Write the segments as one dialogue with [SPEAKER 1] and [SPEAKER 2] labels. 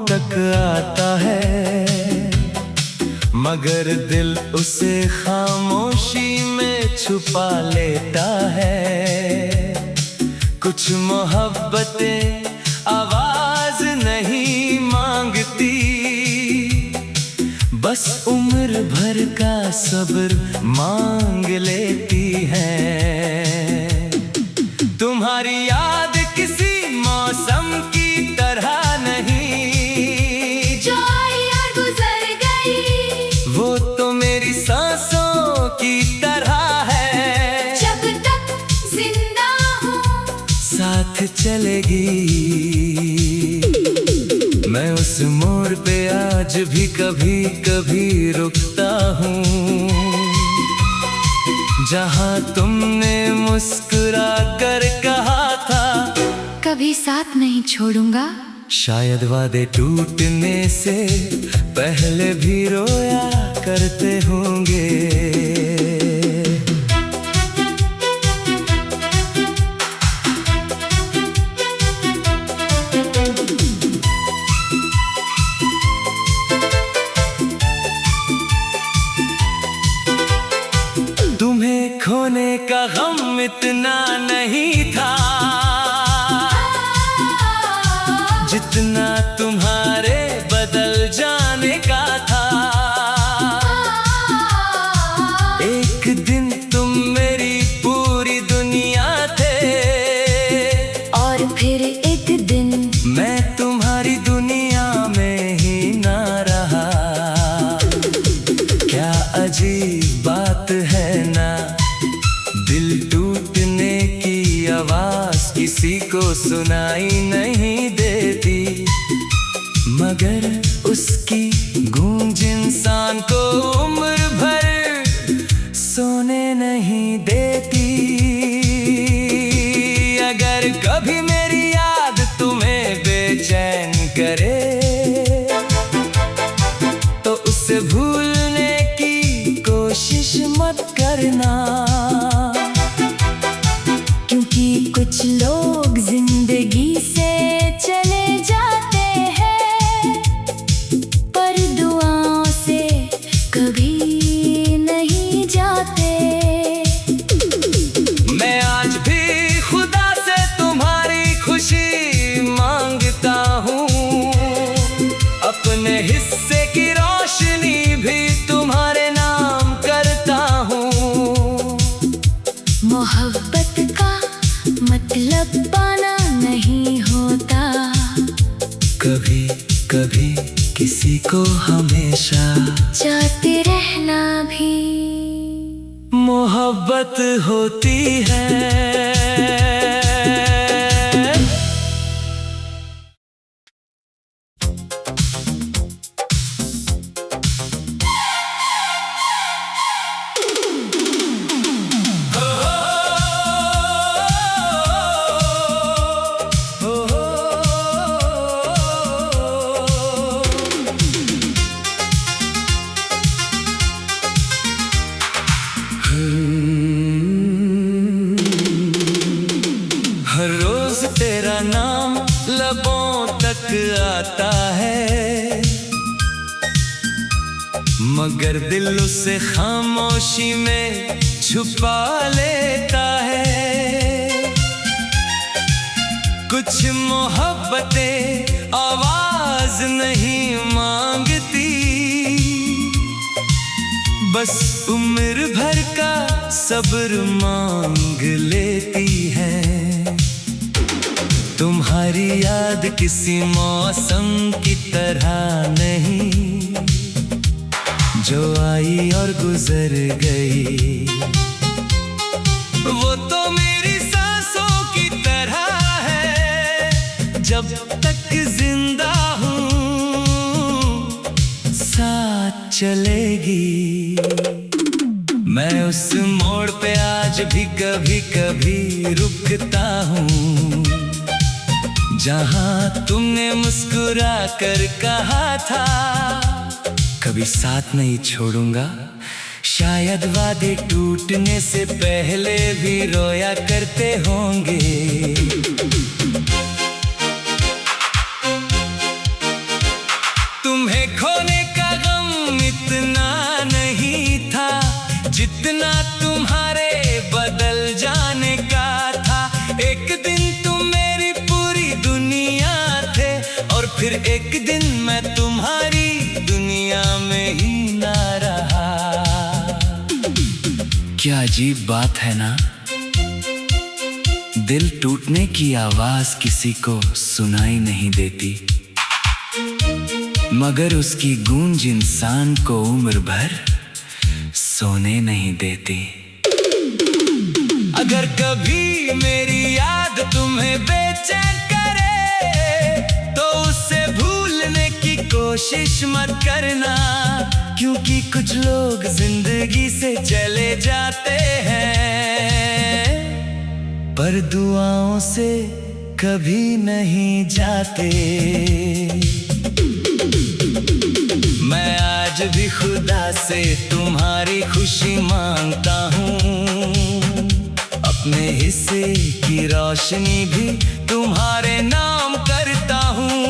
[SPEAKER 1] तक आता है, मगर दिल उसे खामोशी में छुपा लेता है। कुछ मोहब्बतें आवाज नहीं मांगती, बस उम्र भर का सब्र मांग लेती है। तुम्हारी याद किसी मौसम की तरह नहीं,
[SPEAKER 2] जो आई और गुजर गई,
[SPEAKER 1] वो तो मेरी सांसों की तरह है।
[SPEAKER 2] जब तक जिंदा हूँ
[SPEAKER 1] साथ चलेगी। मैं उस मोड़ पे आज भी कभी कभी रुकता हूँ, जहाँ तुमने मुस्कुरा कर कहा था
[SPEAKER 2] कभी साथ नहीं छोड़ूंगा।
[SPEAKER 1] शायद वादे टूटने से पहले भी रोया करते होंगे। तुम्हें खोने का गम इतना नहीं था, जितना तुम्हारे बदल जाने का था। एक दिन तुम मेरी पूरी दुनिया थे,
[SPEAKER 2] और फिर एक दिन
[SPEAKER 1] मैं तुम्हारी दुनिया में ही ना रहा। क्या अजीब बात है ना, दिल टूटने की आवाज किसी को सुनाई नहीं देती, मगर उसकी गूंज इंसान को उम्र भर सोने नहीं देती। अगर कभी मेरी याद तुम्हें बेचैन करे, तो उसे भूलने की कोशिश मत करना,
[SPEAKER 2] क्योंकि कुछ लोग जिंदगी से चले जाते हैं, पर दुआओं से कभी नहीं जाते।
[SPEAKER 1] मैं आज भी खुदा से तुम्हारी खुशी मांगता हूँ, अपने हिस्से की रोशनी भी तुम्हारे नाम करता हूँ।
[SPEAKER 2] मोहब्बत का मतलब पाना नहीं होता,
[SPEAKER 1] कभी कभी किसी को हमेशा
[SPEAKER 2] चाहते रहना भी
[SPEAKER 1] मोहब्बत होती है। हर रोज तेरा नाम लबों तक आता है, मगर दिल उसे खामोशी में छुपा लेता है। कुछ मोहब्बतें आवाज नहीं मांगती, बस उम्र भर का सब्र मांग लेती है। तुम्हारी याद किसी मौसम की तरह नहीं, जो आई और गुजर गई, वो तो मेरी सांसों की तरह है। जब तक जिंदा हूँ साथ चलेगी। मैं उस मोड़ पे आज भी कभी कभी रुकता हूँ, जहाँ तुमने मुस्कुरा कर कहा था कभी साथ नहीं छोड़ूंगा। शायद वादे टूटने से पहले भी रोया करते होंगे। क्या अजीब बात है ना, दिल टूटने की आवाज किसी को सुनाई नहीं देती, मगर उसकी गूंज इंसान को उम्र भर सोने नहीं देती। अगर कभी मेरी याद तुम्हें बेचैन करे तो उससे भूलने की कोशिश मत करना, क्योंकि कुछ लोग जिंदगी से चले जाते हैं पर दुआओं से कभी नहीं जाते। मैं आज भी खुदा से तुम्हारी खुशी मांगता हूँ, अपने हिस्से की रोशनी भी तुम्हारे नाम करता हूँ।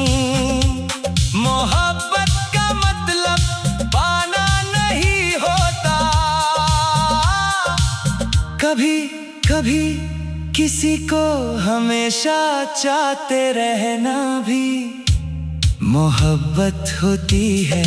[SPEAKER 1] मोहब्बत का मतलब पाना नहीं होता, कभी कभी किसी को हमेशा चाहते रहना भी मोहब्बत होती है।